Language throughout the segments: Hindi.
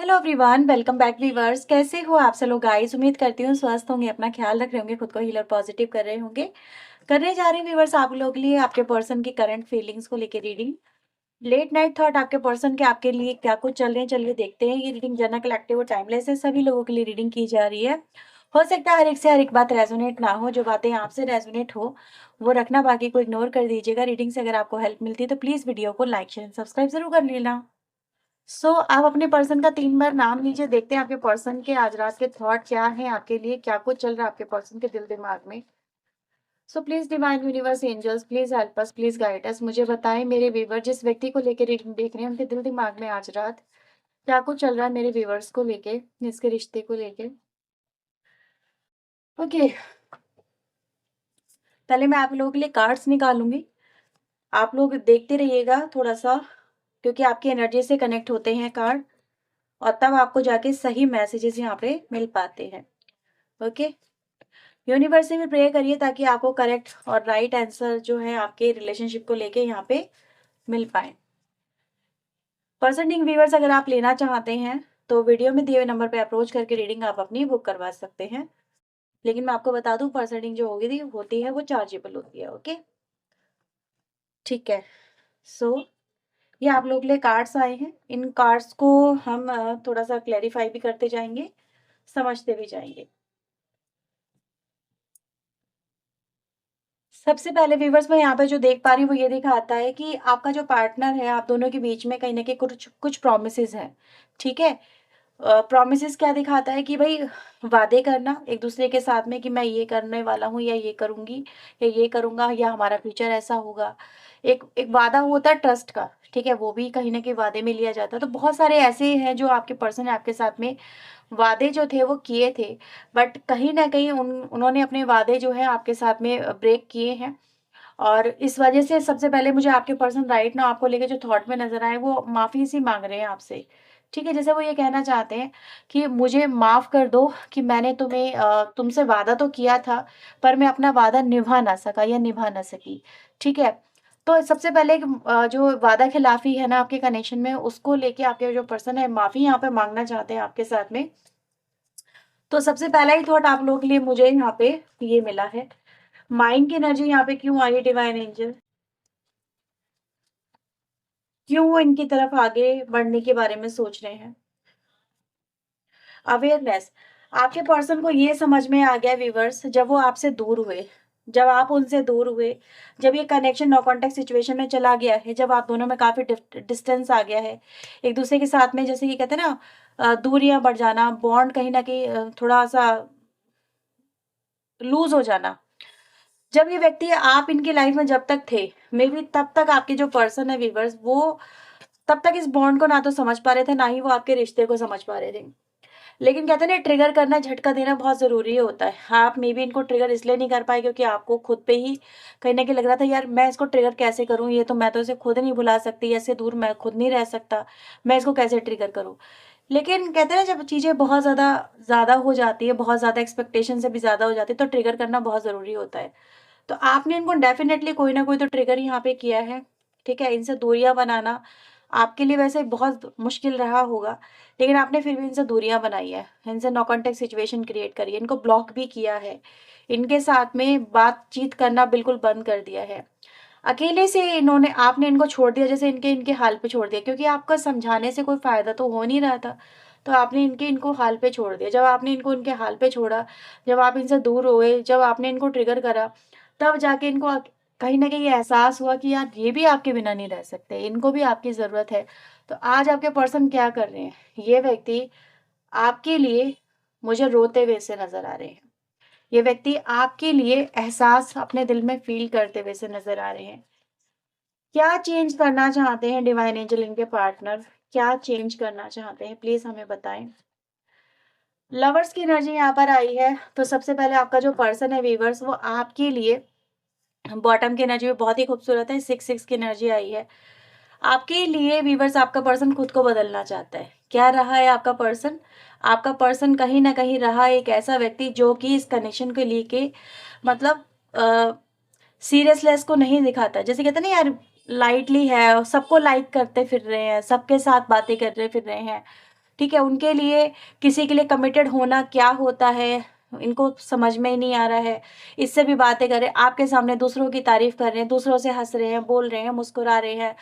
Hello everyone, welcome back viewers. कैसे हो आप सब लोग गाइस? उम्मीद करती हूँ स्वस्थ होंगे, अपना ख्याल रख रहे होंगे, खुद को हील और पॉजिटिव कर रहे होंगे। करने जा रहे हैं व्यूअर्स आप लोगों के लिए आपके पर्सन की करंट फीलिंग्स को लेकर रीडिंग। लेट नाइट थॉट आपके पर्सन के आपके लिए क्या कुछ चल रहे हैं, चलिए देखते हैं। ये रीडिंग जनरल कलेक्टिव और टाइमलेस है, सभी लोगों के लिए रीडिंग की जा रही है। हो सकता है हर एक से हर एक बात रेजोनेट ना हो, जो बातें आपसे रेजोनेट हो वो रखना, बाकी को इग्नोर कर दीजिएगा। रीडिंग से अगर आपको हेल्प मिलती है तो प्लीज वीडियो को लाइक शेयर सब्सक्राइब जरूर कर लेना। आप अपने पर्सन का 3 बार नाम लीजिए, देखते हैं आपके पर्सन के आज रात के थॉट क्या हैं आपके लिए, क्या कुछ चल रहा है आपके पर्सन के दिल दिमाग में। Please divine universe angels please help us, please guide us. मुझे बताएं मेरे व्यूवर जिस व्यक्ति को लेकर रीडिंग देख रहे हैं उनके दिल दिमाग में आज रात क्या कुछ चल रहा है मेरे व्यूवर्स को लेके, इसके रिश्ते को लेके। ओके, पहले मैं आप लोगों के लिए कार्ड्स निकालूंगी, आप लोग देखते रहिएगा थोड़ा सा, क्योंकि आपकी एनर्जी से कनेक्ट होते हैं कार्ड, और तब आपको जाके सही मैसेजेस यहाँ पे मिल पाते हैं। ओके, यूनिवर्स से भी प्रे करिए ताकि आपको करेक्ट और राइट आंसर जो है आपके रिलेशनशिप को लेके यहाँ पे मिल पाए। पर्सनिंग व्यूवर्स अगर आप लेना चाहते हैं तो वीडियो में दिए हुए नंबर पे अप्रोच करके रीडिंग आप अपनी बुक करवा सकते हैं। लेकिन मैं आपको बता दूं, पर्सनिंग जो होती है वो चार्जेबल होती है। ओके, ठीक है। सो ये आप लोग के लिए कार्ड्स आए हैं, इन कार्ड्स को हम थोड़ा सा क्लैरिफाई भी करते जाएंगे, समझते भी जाएंगे। सबसे पहले व्यूवर्स मैं यहाँ पे जो देख पा रही हूँ वो ये दिखाता है कि आपका जो पार्टनर है, आप दोनों के बीच में कहीं ना कहीं कुछ कुछ प्रोमिसेस हैं। ठीक है, प्रोमिसेस क्या दिखाता है कि भाई वादे करना एक दूसरे के साथ में कि मैं ये करने वाला हूँ या ये करूंगी या ये करूंगा या हमारा फ्यूचर ऐसा होगा। एक एक वादा होता है ट्रस्ट का, ठीक है, वो भी कहीं ना कहीं वादे में लिया जाता है। तो बहुत सारे ऐसे हैं जो आपके पर्सन आपके साथ में वादे जो थे वो किए थे, बट कहीं न कहीं उन्होंने अपने वादे जो है आपके साथ में ब्रेक किए हैं। और इस वजह से सबसे पहले मुझे आपके पर्सन राइट नाउ आपको लेके जो थॉट में नज़र आए वो माफ़ी सी माँग रहे हैं आपसे। ठीक है? जैसे वो ये कहना चाहते हैं कि मुझे माफ़ कर दो कि मैंने तुमसे वादा तो किया था, पर मैं अपना वादा निभा ना सका या निभा ना सकी। ठीक है? तो सबसे पहले जो वादा खिलाफ़ी है ना आपके कनेक्शन में, उसको लेके आपके जो पर्सन है माफ़ी यहाँ पे माँगना चाहते हैं आपके साथ में। तो सबसे पहला ही थॉट आप लोगों के लिए मुझे यहाँ पे ये मिला है। माइंड की एनर्जी यहाँ पे क्यों आई है डिवाइन एंजल? क्यों वो इनकी तरफ आगे बढ़ने के बारे में सोच रहे हैं? अवेयरनेस, आपके पर्सन को ये समझ में आ गया व्यूवर्स, जब वो आपसे दूर हुए, जब आप उनसे दूर हुए, जब ये कनेक्शन नो कॉन्टेक्ट सिचुएशन में चला गया है, जब आप दोनों में काफी डिस्टेंस आ गया है एक दूसरे के साथ में, जैसे कि कहते हैं ना दूरियां बढ़ जाना, बॉन्ड कहीं ना कहीं थोड़ा सा लूज हो जाना। जब ये व्यक्ति आप इनकी लाइफ में जब तक थे, मे बी तब तक आपके जो पर्सन है व्यूवर्स, वो तब तक इस बॉन्ड को ना तो समझ पा रहे थे, ना ही वो आपके रिश्ते को समझ पा रहे थे। लेकिन कहते हैं ना, ट्रिगर करना, झटका देना बहुत ज़रूरी होता है। हाँ, आप मे बी इनको ट्रिगर इसलिए नहीं कर पाए क्योंकि आपको खुद पे ही कहीं न कहीं लग रहा था, यार मैं इसको ट्रिगर कैसे करूँ? ये तो मैं तो इसे खुद नहीं भुला सकती, ऐसे दूर मैं खुद नहीं रह सकता, मैं इसको कैसे ट्रिगर करूँ? लेकिन कहते हैं ना, जब चीज़ें बहुत ज़्यादा ज़्यादा हो जाती है, बहुत ज़्यादा एक्सपेक्टेशन से भी ज़्यादा हो जाती है, तो ट्रिगर करना बहुत ज़रूरी होता है। तो आपने इनको डेफ़िनेटली कोई ना कोई तो ट्रिगर यहाँ पे किया है, ठीक है? इनसे दूरियाँ बनाना आपके लिए वैसे बहुत मुश्किल रहा होगा, लेकिन आपने फिर भी इनसे दूरियाँ बनाई है, इनसे नो कॉन्टैक्ट सिचुएशन क्रिएट करी है, इनको ब्लॉक भी किया है, इनके साथ में बातचीत करना बिल्कुल बंद कर दिया है। अकेले से इन्होंने आपने इनको छोड़ दिया, जैसे इनके इनके हाल पे छोड़ दिया, क्योंकि आपका समझाने से कोई फ़ायदा तो हो नहीं रहा था, तो आपने इनको हाल पे छोड़ दिया। जब आपने इनको इनके हाल पे छोड़ा, जब आप इनसे दूर हुए, जब आपने इनको ट्रिगर करा, तब जाके इनको कहीं न कहीं ये एहसास हुआ कि यार ये भी आपके बिना नहीं रह सकते, इनको भी आपकी ज़रूरत है। तो आज आपके पर्सन क्या कर रहे हैं? ये व्यक्ति आपके लिए मुझे रोते हुए से नज़र आ रहे हैं। ये व्यक्ति आपके लिए एहसास अपने दिल में फ़ील करते हुए से नज़र आ रहे हैं। क्या चेंज करना चाहते हैं डिवाइन एंजल इनके पार्टनर? क्या चेंज करना चाहते हैं? प्लीज़ हमें बताएँ। लवर्स की एनर्जी यहाँ पर आई है, तो सबसे पहले आपका जो पर्सन है व्यूअर्स, वो आपके लिए बॉटम की एनर्जी भी बहुत ही खूबसूरत है, 6-6 की एनर्जी आई है। आपके लिए व्यूअर्स आपका पर्सन खुद को बदलना चाहता है। क्या रहा है आपका पर्सन? आपका पर्सन कहीं न कहीं रहा एक ऐसा व्यक्ति जो कि इस कनेक्शन को लेके मतलब सीरियसनेस को नहीं दिखाता। जैसे कहते हैं ना यार, लाइटली है, सबको लाइक करते फिर रहे हैं, सबके साथ बातें कर रहे फिर रहे हैं। ठीक है, उनके लिए किसी के लिए कमिटेड होना क्या होता है, इनको समझ में ही नहीं आ रहा है। इससे भी बातें कर रहे हैं, आपके सामने दूसरों की तारीफ़ कर रहे हैं, दूसरों से हँस रहे हैं, बोल रहे हैं, मुस्कुरा रहे हैं,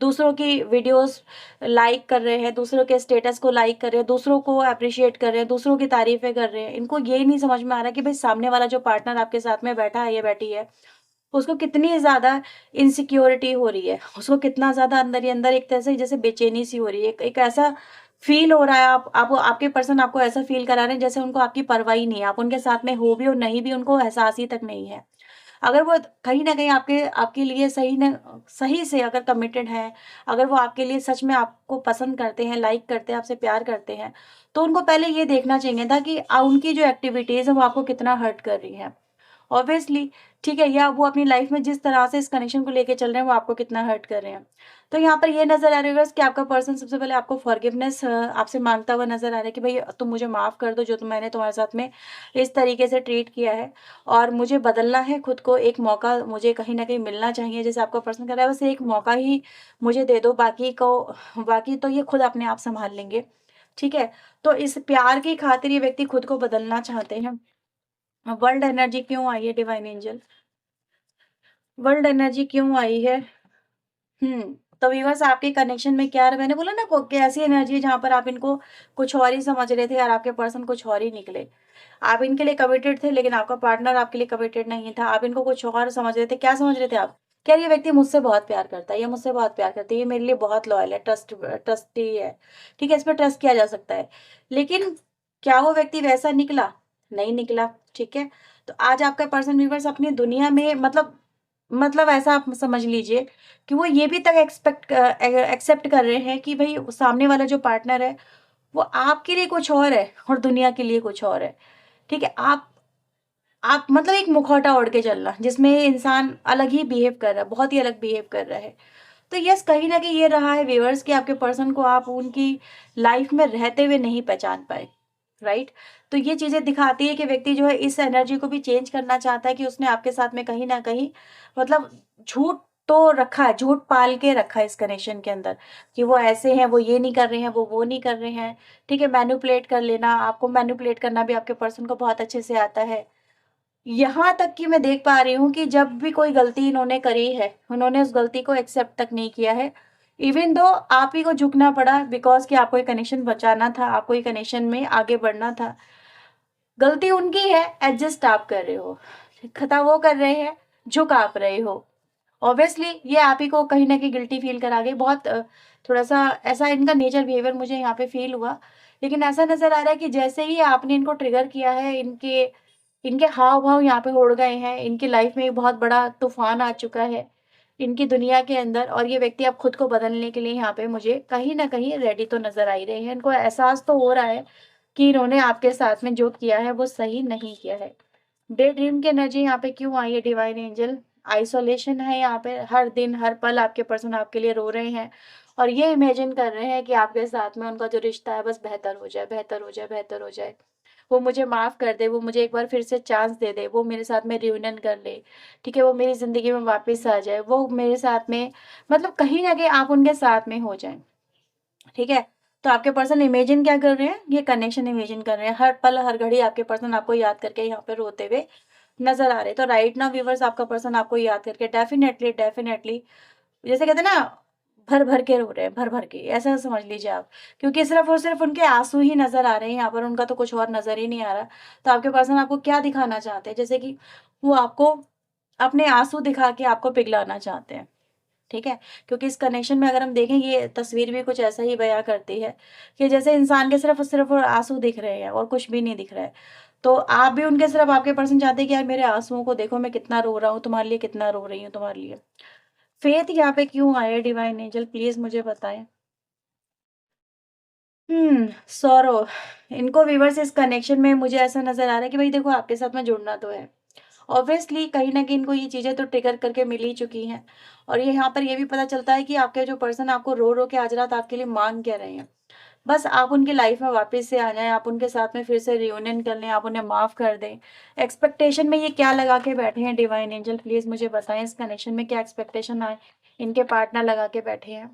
दूसरों की वीडियोज़ लाइक कर रहे हैं, दूसरों के स्टेटस को लाइक कर रहे हैं, दूसरों को एप्रिशिएट कर रहे हैं, दूसरों की तारीफ़ें कर रहे हैं। इनको ये नहीं समझ में आ रहा कि भई सामने वाला जो पार्टनर आपके साथ में बैठा है या बैठी है, उसको कितनी ज़्यादा इनसिक्योरिटी हो रही है, उसको कितना ज़्यादा अंदर ही अंदर एक तरह से जैसे बेचैनी-सी हो रही है। एक ऐसा फ़ील हो रहा है, आप आपके पर्सन आपको ऐसा फ़ील करा रहे हैं जैसे उनको आपकी परवाह ही नहीं है। आप उनके साथ में हो भी और नहीं भी, उनको एहसास ही तक नहीं है। अगर वो कहीं न कहीं आपके आपके लिए सही से अगर कमिटेड हैं, अगर वो आपके लिए सच में आपको पसंद करते हैं, लाइक करते हैं, आपसे प्यार करते हैं, तो उनको पहले ये देखना चाहिए था कि उनकी जो एक्टिविटीज़ है वो आपको कितना हर्ट कर रही हैं। ऑब्वियसली, ठीक है, या वो अपनी लाइफ में जिस तरह से इस कनेक्शन को लेके चल रहे हैं वो आपको कितना हर्ट कर रहे हैं। तो यहाँ पर ये नज़र आ रहा है कि आपका पर्सन सबसे पहले आपको फॉरगिवनेस आपसे माँगता हुआ नज़र आ रहा है कि भई तुम मुझे माफ़ कर दो, जो मैंने तुम्हारे साथ में इस तरीके से ट्रीट किया है, और मुझे बदलना है खुद को, एक मौका मुझे कहीं न कहीं मिलना चाहिए। जैसे आपका पर्सन कह रहा है, बस एक मौका ही मुझे दे दो, बाकी तो ये खुद अपने आप सँभाल लेंगे, ठीक है? तो इस प्यार की खातिर ये व्यक्ति खुद को बदलना चाहते हैं। वर्ल्ड एनर्जी क्यों आई है डिवाइन एंजल? वर्ल्ड एनर्जी क्यों आई है? तो व्यूअर्स, आपके कनेक्शन में क्या मैंने बोला ना, को कि ऐसी एनर्जी है जहाँ पर आप इनको कुछ और ही समझ रहे थे और आपके पर्सन कुछ और ही निकले। आप इनके लिए कमिटेड थे, लेकिन आपका पार्टनर आपके लिए कमिटेड नहीं था। आप इनको कुछ और समझ रहे थे। क्या समझ रहे थे आप? कि यार ये व्यक्ति मुझसे बहुत प्यार करता है, ये मुझसे बहुत प्यार करती है, ये मेरे लिए बहुत लॉयल है, ट्रस्टी है। ठीक है, इस पे ट्रस्ट किया जा सकता है। लेकिन क्या वो व्यक्ति वैसा निकला? नहीं निकला, ठीक है? तो आज आपका पर्सन व्यूअर्स अपनी दुनिया में मतलब ऐसा आप समझ लीजिए कि वो ये भी तक एक्सेप्ट कर रहे हैं कि भई सामने वाला जो पार्टनर है, वो आपके लिए कुछ और है और दुनिया के लिए कुछ और है। ठीक है? आप मतलब एक मुखौटा ओढ़ के चलना, जिसमें इंसान अलग ही बिहेव कर रहा है, बहुत ही अलग बिहेव कर रहा है। तो यस, कहीं न कहीं ये रहा है व्यूअर्स कि आपके पर्सन को आप उनकी लाइफ़ में रहते हुए नहीं पहचान पाए, राइट? तो ये चीज़ें दिखाती है कि व्यक्ति जो है इस एनर्जी को भी चेंज करना चाहता है कि उसने आपके साथ में कहीं न कहीं मतलब झूठ तो रखा है, झूठ पाल के रखा है इस कनेक्शन के अंदर कि वो ऐसे हैं, वो ये नहीं कर रहे हैं, वो नहीं कर रहे हैं, ठीक है? मैनिपुलेट कर लेना, आपको मैनिपुलेट करना भी आपके पर्सन को बहुत अच्छे से आता है। यहाँ तक कि मैं देख पा रही हूँ कि जब भी कोई गलती इन्होंने करी है, उन्होंने उस गलती को एक्सेप्ट तक नहीं किया है। इवन दो आप ही को झुकना पड़ा बिकॉज़ कि आपको ये कनेक्शन बचाना था, आपको ये कनेक्शन में आगे बढ़ना था। गलती उनकी है, एडजस्ट आप कर रहे हो। खता वो कर रहे हैं, झुक आप रहे हो। ऑब्वियसली ये आप ही को कहीं न कहीं गिल्टी फ़ील करा के बहुत थोड़ा-सा ऐसा इनका नेचर बिहेवियर मुझे यहाँ पे फ़ील हुआ। लेकिन ऐसा नज़र आ रहा है कि जैसे ही आपने इनको ट्रिगर किया है, इनके इनके हाव-भाव यहाँ पे उड़ गए हैं, इनकी लाइफ़ में एक बहुत बड़ा तूफ़ान आ चुका है, इनकी दुनिया के अंदर, और ये व्यक्ति अब खुद को बदलने के लिए यहाँ पे मुझे कहीं न कहीं रेडी तो नज़र आ ही रहे हैं। इनको एहसास तो हो रहा है कि इन्होंने आपके साथ में जो किया है वो सही नहीं किया है। डे ड्रीम की एनर्जी यहाँ पे क्यों आई है डिवाइन एंजल? आइसोलेशन है यहाँ पे, हर दिन, हर पल आपके पर्सन आपके लिए रो रहे हैं और ये इमेजिन कर रहे हैं कि आपके साथ में उनका जो रिश्ता है बस बेहतर हो जाए, बेहतर हो जाए, बेहतर हो जाए। वो मुझे माफ़ कर दे, वो मुझे एक बार फिर से चांस दे दे, वो मेरे साथ में रियूनियन कर ले, ठीक है? वो मेरी ज़िंदगी में वापस आ जाए, वो मेरे साथ में मतलब कहीं न कहीं आप उनके साथ में हो जाएँ, ठीक है? तो आपके पर्सन इमेजिन क्या कर रहे हैं? ये कनेक्शन इमेजिन कर रहे हैं। हर पल, हर घड़ी आपके पर्सन आपको याद करके यहाँ पे रोते हुए नज़र आ रहे हैं। तो राइट नाउ व्यूअर्स, आपका पर्सन आपको याद करके डेफ़िनेटली जैसे कहते हैं ना, भर-भर के रो रहे हैं, भर-भर के, ऐसा समझ लीजिए आप। क्योंकि सिर्फ़ और सिर्फ़ उनके आँसू ही नज़र आ रहे हैं यहाँ पर, उनका तो कुछ और नज़र ही नहीं आ रहा। तो आपके पर्सन आपको क्या दिखाना चाहते हैं? जैसे कि वो आपको अपने आँसू दिखा के आपको पिघलाना चाहते हैं। ठीक है? क्योंकि इस कनेक्शन में अगर हम देखें, ये तस्वीर भी कुछ ऐसा ही बयाँ करती है कि जैसे इंसान के सिर्फ़ और सिर्फ़ आँसू दिख रहे हैं और कुछ भी नहीं दिख रहा है। तो आप भी उनके सिर्फ़ आपके पर्सन चाहते हैं कि यार मेरे आँसुओं को देखो, मैं कितना रो रहा हूँ तुम्हारे लिए, कितना रो रही हूँ तुम्हारे लिए। फ़ेथ यहाँ पे क्यों आया डिवाइन एंजल, प्लीज़ मुझे बताएँ? सॉरो, इनको व्यूअर्स इस कनेक्शन में मुझे ऐसा नज़र आ रहा है कि भई देखो, आपके साथ में जुड़ना तो है। ऑब्वियसली कहीं न कहीं इनको ये चीज़ें तो ट्रिगर करके मिल ही चुकी हैं, और ये यहाँ पर ये भी पता चलता है कि आपके जो पर्सन आपको रो-रो के आज रात आपके लिए माँग क्या रहे हैं। बस आप उनकी लाइफ़ में वापस से आ जाएँ, आप उनके साथ में फिर से रियूनियन कर लें, आप उन्हें माफ़ कर दें। एक्सपेक्टेशन में ये क्या लगा के बैठे हैं डिवाइन एंजल, प्लीज़ मुझे बताएँ, इस कनेक्शन में क्या एक्सपेक्टेशन इनके पार्टनर लगा के बैठे हैं?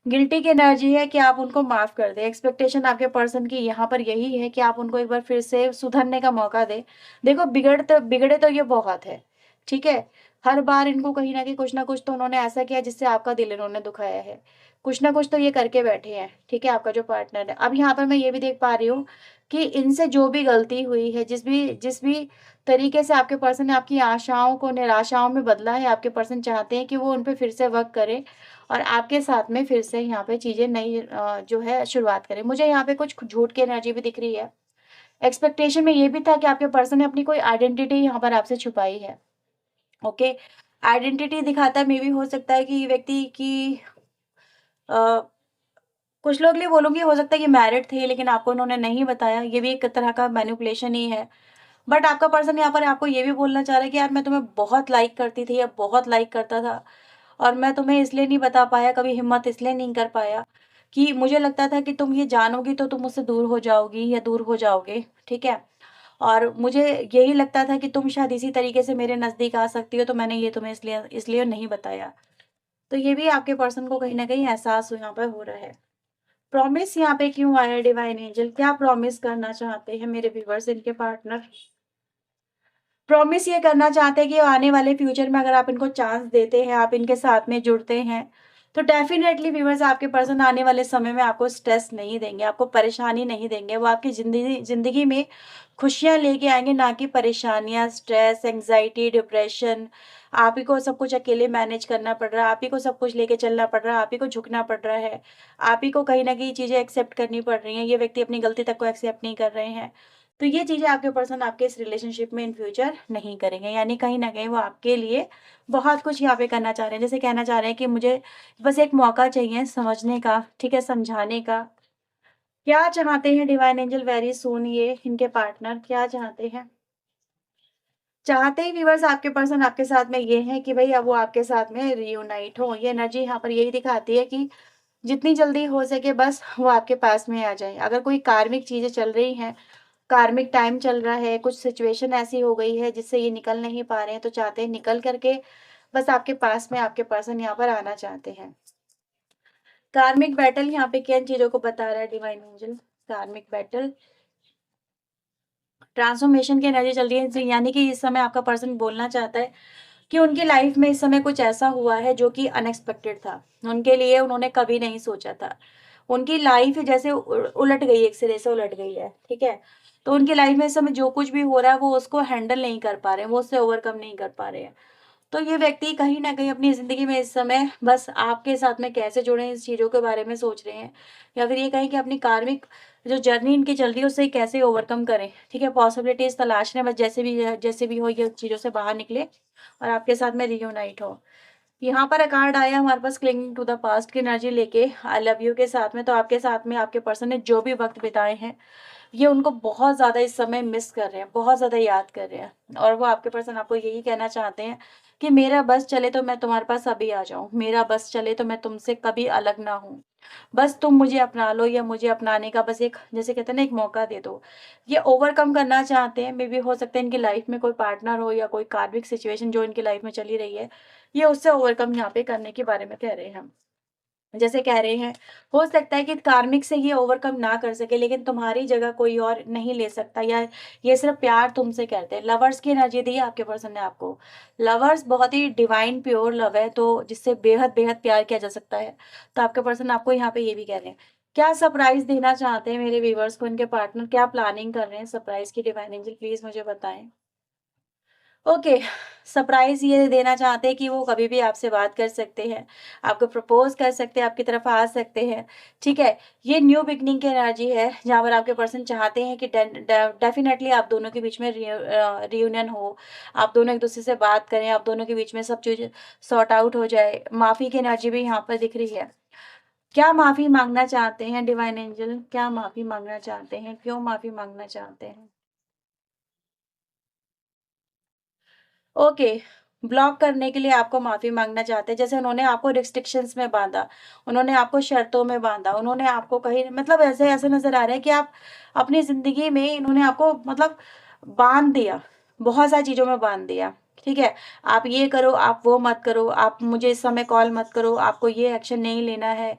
गिल्टी की एनर्जी है कि आप उनको माफ़ कर दें। एक्सपेक्टेशन आपके पर्सन की यहाँ पर यही है कि आप उनको एक बार फिर से सुधरने का मौका दें। देखो बिगड़े तो ये बहुत है, ठीक है? हर बार इनको कहीं न कहीं कुछ न कुछ तो उन्होंने ऐसा किया जिससे आपका दिल इन्होंने दुखाया है। कुछ न कुछ तो ये करके बैठे हैं, ठीक है? आपका जो पार्टनर है। अब यहाँ पर मैं ये भी देख पा रही हूँ कि इनसे जो भी गलती हुई है, जिस भी तरीके से आपके पर्सन ने आपकी आशाओं को निराशाओं में बदला है, आपके पर्सन चाहते हैं कि वो उन पे फिर से वर्क करें और आपके साथ में फिर से यहाँ पे चीज़ें नई जो है शुरुआत करें। मुझे यहाँ पे कुछ झूठ की एनर्जी भी दिख रही है। एक्सपेक्टेशन में ये भी था कि आपके पर्सन ने अपनी कोई आइडेंटिटी यहाँ पर आपसे छुपाई है, ओके? आइडेंटिटी दिखाता है, मे बी हो सकता है कि ये व्यक्ति की अ, कुछ लोग लिए बोलूँगी हो सकता है ये मैरिड थे लेकिन आपको उन्होंने नहीं बताया, ये भी एक तरह का मैनिपुलेशन ही है। बट आपका पर्सन यहाँ पर आपको ये भी बोलना चाह रहा है कि यार मैं तुम्हें बहुत लाइक करती थी या बहुत लाइक करता था और मैं तुम्हें इसलिए नहीं बता पाया, कभी हिम्मत इसलिए नहीं कर पाया कि मुझे लगता था कि तुम ये जानोगी तो तुम मुझसे दूर हो जाओगी या दूर हो जाओगे, ठीक है? और मुझे यही लगता था कि तुम शायद इसी तरीके से मेरे नज़दीक आ सकती हो, तो मैंने ये तुम्हें इसलिए इसलिए नहीं बताया। तो ये भी आपके पर्सन को कहीं न कहीं एहसास यहाँ पर हो रहा है। प्रॉमिस यहाँ पे क्यों आया डिवाइन एंजल? क्या प्रॉमिस करना चाहते हैं मेरे व्यूअर्स, इनके पार्टनर? प्रॉमिस ये करना चाहते हैं कि आने वाले फ्यूचर में अगर आप इनको चांस देते हैं, आप इनके साथ में जुड़ते हैं, तो डेफ़िनेटली व्यूअर्स आपके पर्सन आने वाले समय में आपको स्ट्रेस नहीं देंगे, आपको परेशानी नहीं देंगे। वो आपकी ज़िंदगी में खुशियाँ लेके आएँगे, ना कि परेशानियाँ, स्ट्रेस, एंग्ज़ायटी, डिप्रेशन। आप ही को सब कुछ अकेले मैनेज करना पड़ रहा है, आप ही को सब कुछ लेके चलना पड़ रहा है, आप ही को झुकना पड़ रहा है, आप ही को कहीं न कहीं चीज़ें एक्सेप्ट करनी पड़ रही हैं। ये व्यक्ति अपनी गलती तक को एक्सेप्ट नहीं कर रहे हैं। तो ये चीज़ें आपके पर्सन आपके इस रिलेशनशिप में इन फ्यूचर नहीं करेंगे, यानी कहीं न कहीं वो आपके लिए बहुत कुछ यहाँ पे करना चाह रहे हैं। जैसे कहना चाह रहे हैं कि मुझे बस एक मौका चाहिए समझने का, ठीक है, समझाने का। क्या चाहते हैं डिवाइन एंजल वेरी सून ये इनके पार्टनर क्या चाहते हैं? चाहते ही व्यूअर्स आपके पर्सन आपके साथ में ये है कि भई अब वो आपके साथ में रियूनाइट हो। ये एनर्जी यहाँ पर यही दिखाती है कि जितनी जल्दी हो सके बस वो आपके पास में आ जाए। अगर कोई कार्मिक चीज़ें चल रही हैं, कार्मिक टाइम चल रहा है, कुछ सिचुएशन ऐसी हो गई है जिससे ये निकल नहीं पा रहे हैं, तो चाहते हैं निकल कर के बस आपके पास में आपके पर्सन यहाँ पर आना चाहते हैं। कार्मिक बैटल यहाँ पे किन चीज़ों को बता रहा है डिवाइन एंजल? कार्मिक बैटल, ट्रांसफॉर्मेशन की एनर्जी चल रही है, यानी कि इस समय आपका पर्सन बोलना चाहता है कि उनकी लाइफ में इस समय कुछ ऐसा हुआ है जो कि अनएक्सपेक्टेड था। उनके लिए उन्होंने कभी नहीं सोचा था। उनकी लाइफ जैसे उलट गई, एक सिरे से उलट गई है, ठीक है? तो उनकी लाइफ में इस समय जो कुछ भी हो रहा है वो उसको हैंडल नहीं कर पा रहे हैं, वो उससे ओवरकम नहीं कर पा रहे हैं। तो ये व्यक्ति कहीं न कहीं अपनी ज़िंदगी में इस समय बस आपके साथ में कैसे जुड़ें इस चीज़ों के बारे में सोच रहे हैं। या फिर ये कहें कि अपनी कार्मिक जो जर्नी इनकी चल रही है उससे कैसे ओवरकम करें, ठीक है? पॉसिबिलिटीज़ तलाश रहे हैं, बस जैसे भी हो ये चीज़ों से बाहर निकले और आपके साथ में रियूनाइट हो। यहाँ पर कार्ड आया हमारे पास क्लिंगिंग टू द पास्ट की एनर्जी लेके आई लव यू के साथ में, तो आपके साथ में आपके पर्सन ने जो भी वक़्त बिताए हैं, ये उनको बहुत ज़्यादा इस समय मिस कर रहे हैं, बहुत ज़्यादा याद कर रहे हैं और वो आपके पर्सन आपको यही कहना चाहते हैं कि मेरा बस चले तो मैं तुम्हारे पास अभी आ जाऊँ, मेरा बस चले तो मैं तुमसे कभी अलग ना हूँ। बस तुम मुझे अपना लो या मुझे अपनाने का बस एक जैसे कहते हैं ना एक मौका दे दो। ये ओवरकम करना चाहते हैं, मेबी हो सकता है इनकी लाइफ में कोई पार्टनर हो या कोई कार्मिक सिचुएशन जो इनकी लाइफ में चली रही है, ये उससे ओवरकम यहाँ पे करने के बारे में कह रहे हैं हम। जैसे कह रहे हैं, हो सकता है कि कार्मिक से ये ओवरकम ना कर सके लेकिन तुम्हारी जगह कोई और नहीं ले सकता या ये सिर्फ़ प्यार तुमसे करते हैं। लवर्स की एनर्जी दी है आपके पर्सन ने आपको। लवर्स बहुत ही डिवाइन प्योर लव है तो जिससे बेहद-बेहद प्यार किया जा सकता है। तो आपके पर्सन आपको यहाँ पे ये भी कह रहे हैं। क्या सरप्राइज़ देना चाहते हैं मेरे व्यूअर्स को इनके पार्टनर? क्या प्लानिंग कर रहे हैं सरप्राइज़ की डिवाइन एंजल प्लीज़ मुझे बताएँ? ओके, सरप्राइज़ ये देना चाहते हैं कि वो कभी भी आपसे बात कर सकते हैं, आपको प्रपोज़ कर सकते हैं, आपकी तरफ आ सकते हैं, ठीक है? ये न्यू बिगिनिंग की एनर्जी है, जहाँ पर आपके पर्सन चाहते हैं कि डेफ़िनेटली आप दोनों के बीच में रियूनियन हो, आप दोनों एक-दूसरे से बात करें, आप दोनों के बीच में सब चीज़ सॉर्ट आउट हो जाए। माफ़ी की एनर्जी भी यहाँ पर दिख रही है। क्या माफ़ी माँगना चाहते हैं डिवाइन एंजल? क्या माफ़ी माँगना चाहते हैं? क्यों माफ़ी माँगना चाहते हैं? ओके, ब्लॉक करने के लिए आपको माफ़ी माँगना चाहते हैं। जैसे उन्होंने आपको रिस्ट्रिक्शंस में बाँधा, उन्होंने आपको शर्तों में बाँधा, उन्होंने आपको कहीं मतलब ऐसे ऐसा नज़र आ रहा है कि आप अपनी ज़िंदगी में इन्होंने आपको मतलब बाँध दिया, बहुत सारी चीज़ों में बाँध दिया, ठीक है? आप ये करो, आप वो मत करो, आप मुझे इस समय कॉल मत करो, आपको ये एक्शन नहीं लेना है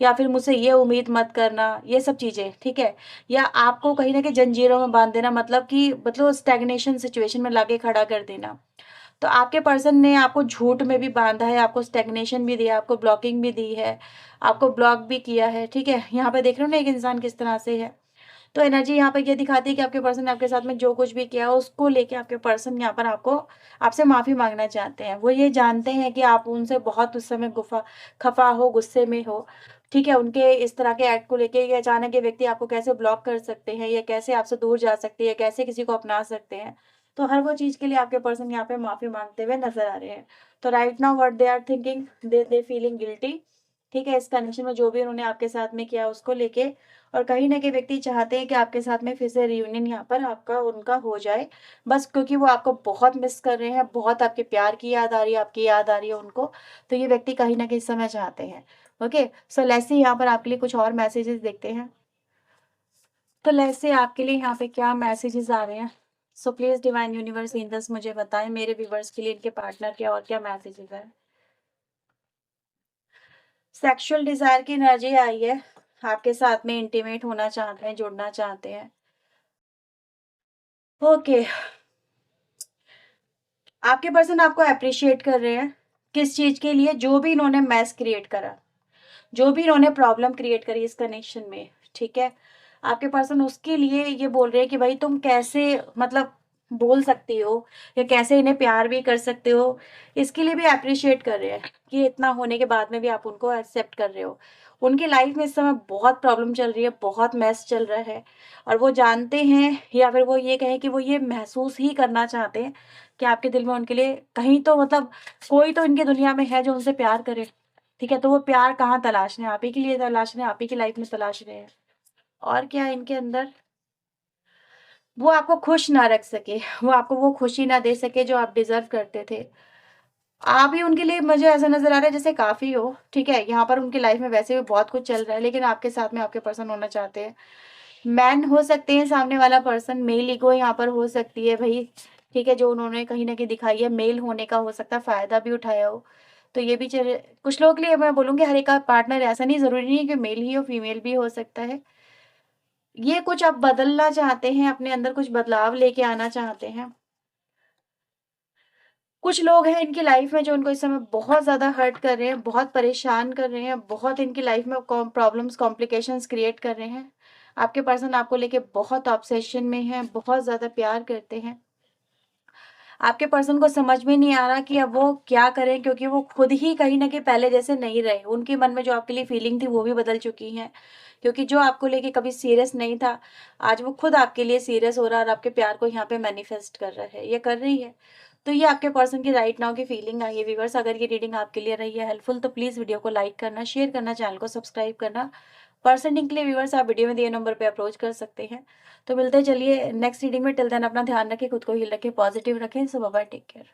या फिर मुझसे ये उम्मीद मत करना, ये सब चीज़ें, ठीक है? या आपको कहीं न कहीं जंजीरों में बाँध देना, मतलब कि मतलब स्टैग्नेशन सिचुएशन में लाके खड़ा कर देना। तो आपके पर्सन ने आपको झूठ में भी बाँधा है, आपको स्टैग्नेशन भी दिया, आपको ब्लॉकिंग भी दी है, आपको ब्लॉक भी किया है, ठीक है? यहाँ पे देख रहे हो ना एक इंसान किस तरह से है। तो एनर्जी यहाँ पे ये दिखाती है कि आपके पर्सन ने आपके साथ में जो कुछ भी किया है, उसको लेके आपके पर्सन यहाँ पर आपको आपसे माफ़ी माँगना चाहते हैं। वो ये जानते हैं कि आप उनसे बहुत उस समय खफ़ा हो, गुस्से में हो, ठीक है? उनके इस तरह के एक्ट को लेके कि अचानक ये व्यक्ति आपको कैसे ब्लॉक कर सकते हैं या कैसे आपसे दूर जा सकते हैं, कैसे किसी को अपना सकते हैं। तो हर वो चीज़ के लिए आपके पर्सन यहाँ पे माफ़ी माँगते हुए नज़र आ रहे हैं। तो right now what they are thinking, they feeling guilty, ठीक है? इस कनेक्शन में जो भी उन्होंने आपके साथ में किया उसको लेके, और कहीं न कहीं व्यक्ति चाहते हैं कि आपके साथ में फिर से रियूनियन यहाँ पर आपका उनका हो जाए। बस क्योंकि वो आपको बहुत मिस कर रहे हैं, बहुत आपके प्यार की याद आ रही है, आपकी याद आ रही है उनको, तो ये व्यक्ति कहीं न कहीं इस समय चाहते हैं। ओके, सो लेट्स सी यहाँ पर आपके लिए कुछ और मैसेजेस देखते हैं। तो लेट्स सी आपके लिए यहाँ पे क्या मैसेजेस आ रहे हैं। So please divine universe angels मुझे बताएँ मेरे व्यूअर्स के लिए इनके पार्टनर के और क्या मैसेजेस हैं। सेक्सुअल डिज़ायर की एनर्जी आई है, आपके साथ में इंटीमेट होना चाहते हैं, जुड़ना चाहते हैं। ओके, आपके पर्सन आपको एप्रिशिएट कर रहे हैं, किस चीज़ के लिए? जो भी इन्होंने मेस क्रिएट करा, जो भी इन्होंने प्रॉब्लम क्रिएट करी इस कनेक्शन में, ठीक है? आपके पर्सन उसके लिए ये बोल रहे हैं कि भाई तुम कैसे मतलब बोल सकती हो या कैसे इन्हें प्यार भी कर सकते हो, इसके लिए भी एप्रिशिएट कर रहे हैं कि इतना होने के बाद में भी आप उनको एक्सेप्ट कर रहे हो। उनकी लाइफ में इस समय बहुत प्रॉब्लम चल रही है, बहुत मेस चल रहा है, और वो जानते हैं या फिर वो ये कहें कि वो ये महसूस ही करना चाहते हैं कि आपके दिल में उनके लिए कहीं तो मतलब कोई तो इनकी दुनिया में है जो उनसे प्यार करे। ठीक है, तो वो प्यार कहाँ तलाश रहे हैं? आप ही के लिए तलाश रहे हैं, आप ही की लाइफ में तलाश रहे हैं। और क्या है इनके अंदर? वो आपको खुश ना रख सके, वो आपको वो खुशी ना दे सके जो आप डिज़र्व करते थे। आप ही उनके लिए मुझे ऐसा नज़र आ रहा है जैसे काफ़ी हो, ठीक है? यहाँ पर उनकी लाइफ में वैसे भी बहुत कुछ चल रहा है, लेकिन आपके साथ में आपके पर्सन होना चाहते हैं। मैन हो सकते हैं सामने वाला पर्सन, मेल ईगो यहाँ पर हो सकती है भई, ठीक है? जो उन्होंने कहीं न कहीं दिखाई है, मेल होने का हो सकता है फ़ायदा भी उठाया हो। तो ये भी चल कुछ लोगों के लिए मैं बोलूँगी हर एक का पार्टनर ऐसा नहीं ज़रूरी नहीं है कि मेल ही हो, फीमेल भी हो सकता है। ये कुछ आप बदलना चाहते हैं, अपने अंदर कुछ बदलाव लेके आना चाहते हैं। कुछ लोग हैं इनकी लाइफ में जो उनको इस समय बहुत ज़्यादा हर्ट कर रहे हैं, बहुत परेशान कर रहे हैं, बहुत इनकी लाइफ में प्रॉब्लम्स, कॉम्प्लिकेशंस क्रिएट कर रहे हैं। आपके पर्सन आपको लेके बहुत ऑब्सेशन में हैं, बहुत ज़्यादा प्यार करते हैं। आपके पर्सन को समझ में नहीं आ रहा कि अब वो क्या करें, क्योंकि वो खुद ही कहीं न कहीं पहले जैसे नहीं रहे। उनके मन में जो आपके लिए फीलिंग थी वो भी बदल चुकी हैं, क्योंकि जो आपको लेके कभी सीरियस नहीं था, आज वो खुद आपके लिए सीरियस हो रहा है और आपके प्यार को यहाँ पे मैनिफेस्ट कर रहा है, ये कर रही है। तो ये आपके पर्सन की राइट नाउ की फीलिंग आई है व्यूअर्स। अगर ये रीडिंग आपके लिए रही है हेल्पफुल तो प्लीज़ वीडियो को लाइक करना, शेयर करना, चैनल को सब्सक्राइब करना। पर्सन के लिए व्यूअर्स आप वीडियो में दिए नंबर पे अप्रोच कर सकते हैं। तो मिलते हैं चलिए नेक्स्ट रीडिंग में। टिल देन अपना ध्यान रखें, खुद को हील रखें, पॉजिटिव रखें। सो बाय बाय, टेक केयर।